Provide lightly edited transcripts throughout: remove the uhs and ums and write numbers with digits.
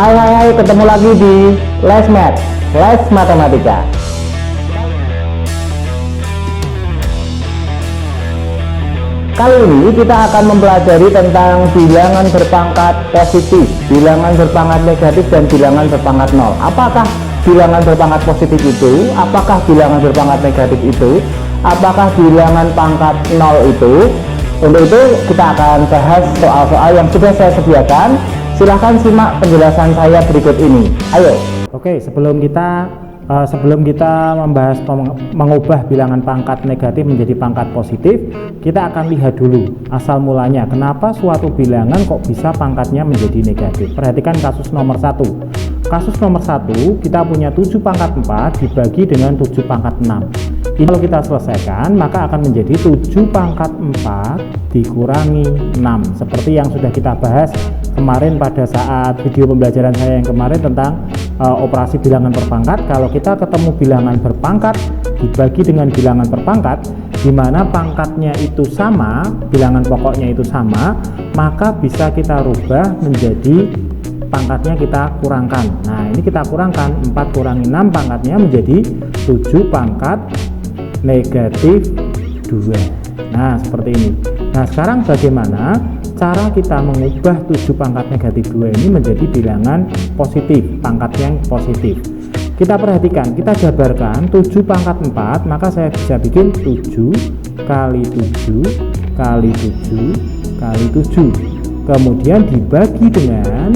Hai, ketemu lagi di Les Math, Les Matematika. Kali ini kita akan mempelajari tentang bilangan berpangkat positif, bilangan berpangkat negatif, dan bilangan berpangkat nol. Apakah bilangan berpangkat positif itu? Apakah bilangan berpangkat negatif itu? Apakah bilangan pangkat nol itu? Untuk itu kita akan bahas soal-soal yang sudah saya sediakan. Silahkan simak penjelasan saya berikut ini. Ayo. Oke, sebelum kita membahas mengubah bilangan pangkat negatif menjadi pangkat positif, kita akan lihat dulu asal mulanya kenapa suatu bilangan kok bisa pangkatnya menjadi negatif. Perhatikan kasus nomor 1. Kasus nomor 1, kita punya 7 pangkat 4 dibagi dengan 7 pangkat 6. Ini kalau kita selesaikan, maka akan menjadi 7 pangkat 4 dikurangi 6. Seperti yang sudah kita bahas kemarin pada saat video pembelajaran saya yang kemarin tentang operasi bilangan berpangkat. Kalau kita ketemu bilangan berpangkat dibagi dengan bilangan berpangkat, di mana pangkatnya itu sama, bilangan pokoknya itu sama, maka bisa kita rubah menjadi pangkatnya kita kurangkan. Nah, ini kita kurangkan 4 kurangi 6, pangkatnya menjadi 7 pangkat negatif 2. Nah, seperti ini. Nah, sekarang bagaimana cara kita mengubah 7 pangkat negatif 2 ini menjadi bilangan positif, pangkat yang positif? Kita perhatikan, kita jabarkan 7 pangkat 4, maka saya bisa bikin 7 kali 7 kali 7 kali 7. Kemudian dibagi dengan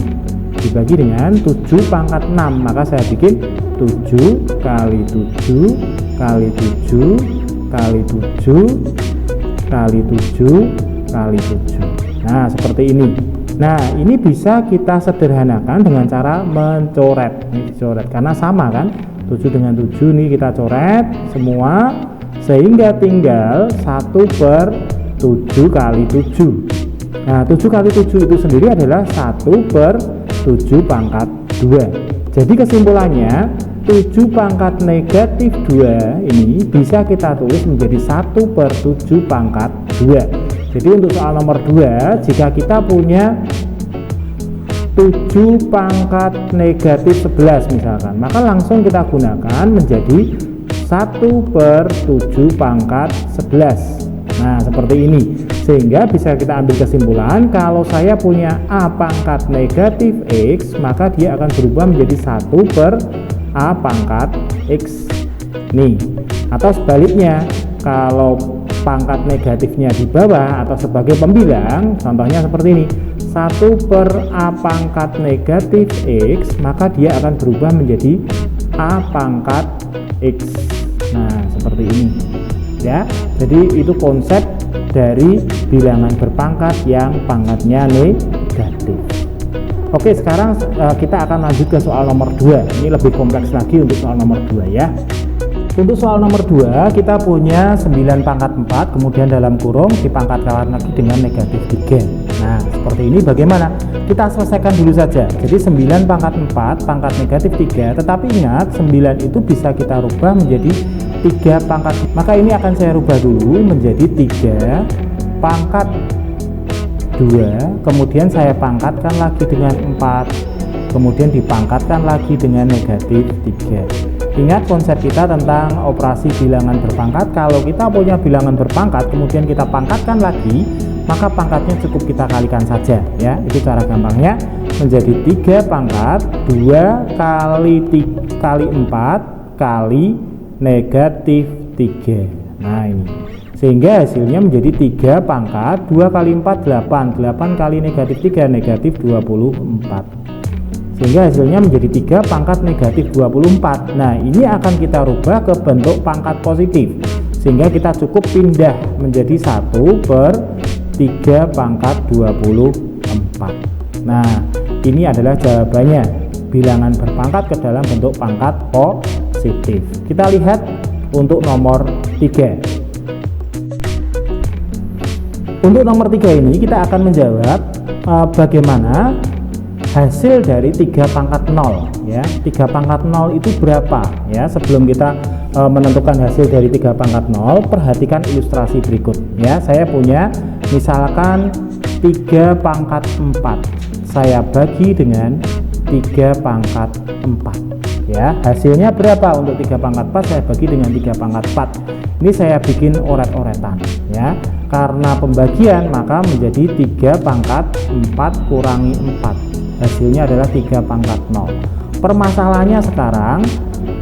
7 pangkat 6, maka saya bikin 7 kali 7 kali 7 kali 7 kali 7 kali 7. Nah, seperti ini. Nah, ini bisa kita sederhanakan dengan cara mencoret. Ini dicoret karena sama kan, 7 dengan 7 nih kita coret semua, sehingga tinggal 1/7 kali 7. Nah, 7 kali 7 itu sendiri adalah 1/7 pangkat 2. Jadi kesimpulannya 7 pangkat negatif 2 ini bisa kita tulis menjadi 1/7 pangkat 2. Jadi untuk soal nomor 2, jika kita punya 7 pangkat negatif 11 misalkan, maka langsung kita gunakan menjadi 1/7 pangkat 11. Nah, seperti ini. Sehingga bisa kita ambil kesimpulan, kalau saya punya A pangkat negatif X, maka dia akan berubah menjadi 1/A pangkat X nih. Atau sebaliknya, kalau pangkat negatifnya di bawah atau sebagai pembilang, contohnya seperti ini, 1/A pangkat negatif X, maka dia akan berubah menjadi A pangkat X. Nah, seperti ini ya. Jadi itu konsep dari bilangan berpangkat yang pangkatnya negatif. Oke, sekarang kita akan lanjut ke soal nomor 2. Ini lebih kompleks lagi untuk soal nomor 2 ya. Untuk soal nomor 2, kita punya 9 pangkat 4, kemudian dalam kurung dipangkatkan lagi dengan negatif 3. Nah, seperti ini bagaimana? Kita selesaikan dulu saja. Jadi 9 pangkat 4, pangkat negatif 3, tetapi ingat 9 itu bisa kita rubah menjadi 3 pangkat. Maka ini akan saya rubah dulu menjadi 3 pangkat 2, kemudian saya pangkatkan lagi dengan 4, kemudian dipangkatkan lagi dengan negatif 3. Ingat konsep kita tentang operasi bilangan berpangkat. Kalau kita punya bilangan berpangkat kemudian kita pangkatkan lagi, maka pangkatnya cukup kita kalikan saja ya. Itu cara gampangnya, menjadi 3 pangkat 2 kali 4 kali negatif 3. Nah, ini sehingga hasilnya menjadi 3 pangkat 2 kali 4 8, 8 kali negatif 3 negatif 24, sehingga hasilnya menjadi 3 pangkat negatif 24. Nah, ini akan kita rubah ke bentuk pangkat positif, sehingga kita cukup pindah menjadi 1/3 pangkat 24. Nah, ini adalah jawabannya, bilangan berpangkat ke dalam bentuk pangkat positif. Kita lihat untuk nomor 3. Untuk nomor 3 ini kita akan menjawab bagaimana hasil dari 3 pangkat 0 ya. 3 pangkat 0 itu berapa ya. Sebelum kita menentukan hasil dari 3 pangkat 0, perhatikan ilustrasi berikut ya. Saya punya misalkan 3 pangkat 4, saya bagi dengan 3 pangkat 4 ya. Hasilnya berapa untuk 3 pangkat 4? Saya bagi dengan 3 pangkat 4. Ini saya bikin oret-oretan ya. Karena pembagian maka menjadi 3 pangkat 4 kurangi 4. Hasilnya adalah 3 pangkat 0. Permasalahannya sekarang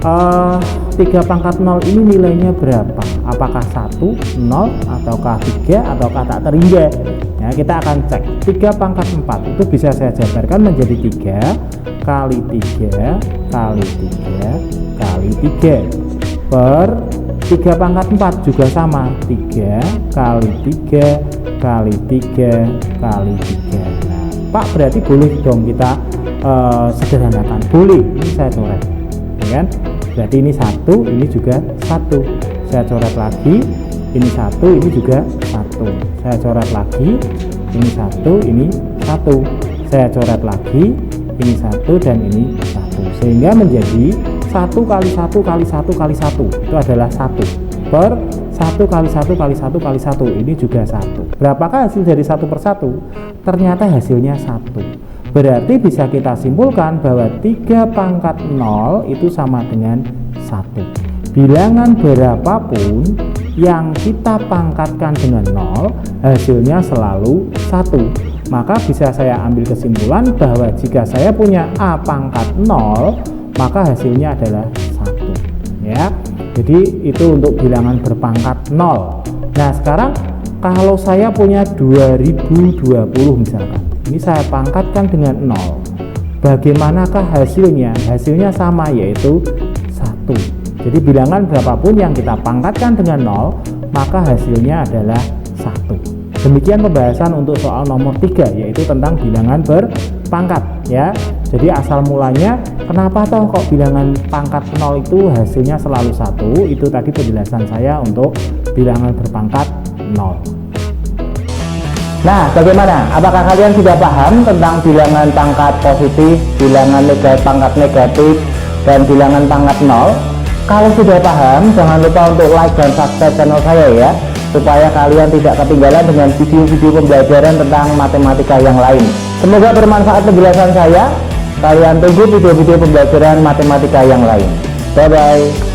3 pangkat 0 ini nilainya berapa? Apakah 1, 0, ataukah 3, ataukah tak terhingga? Ya, kita akan cek. 3 pangkat 4 itu bisa saya jabarkan menjadi 3 kali 3 kali 3 kali 3 per 3 pangkat 4 juga sama, 3 kali 3 kali 3 kali 3. Nah, Pak, berarti boleh dong kita sederhanakan? Boleh, ini saya coret ya kan? Berarti ini 1, ini juga 1. Saya coret lagi, ini 1, ini juga 1. Saya coret lagi, ini 1, ini 1. Saya coret lagi, ini 1 dan ini 1. Sehingga menjadi 1 kali 1 kali 1 kali 1 itu adalah 1 per 1 kali 1 kali 1 kali 1 ini juga 1. Berapakah hasil dari 1 per 1? Ternyata hasilnya 1. Berarti bisa kita simpulkan bahwa 3 pangkat 0 itu sama dengan 1. Bilangan berapapun yang kita pangkatkan dengan 0 hasilnya selalu 1. Maka bisa saya ambil kesimpulan bahwa jika saya punya A pangkat 0 maka hasilnya adalah 1 ya. Jadi itu untuk bilangan berpangkat 0. Nah sekarang kalau saya punya 2020 misalkan, ini saya pangkatkan dengan 0, bagaimanakah hasilnya? Hasilnya sama, yaitu 1. Jadi bilangan berapapun yang kita pangkatkan dengan 0 maka hasilnya adalah 1. Demikian pembahasan untuk soal nomor 3, yaitu tentang bilangan berpangkat ya. Jadi asal mulanya kenapa toh kok bilangan pangkat 0 itu hasilnya selalu 1, itu tadi penjelasan saya untuk bilangan berpangkat 0. Nah, bagaimana? Apakah kalian sudah paham tentang bilangan pangkat positif, bilangan pangkat negatif, dan bilangan pangkat 0? Kalau sudah paham, jangan lupa untuk like dan subscribe channel saya ya, supaya kalian tidak ketinggalan dengan video-video pembelajaran tentang matematika yang lain. Semoga bermanfaat penjelasan saya. Kalian tunggu video-video pembelajaran matematika yang lain. Bye-bye.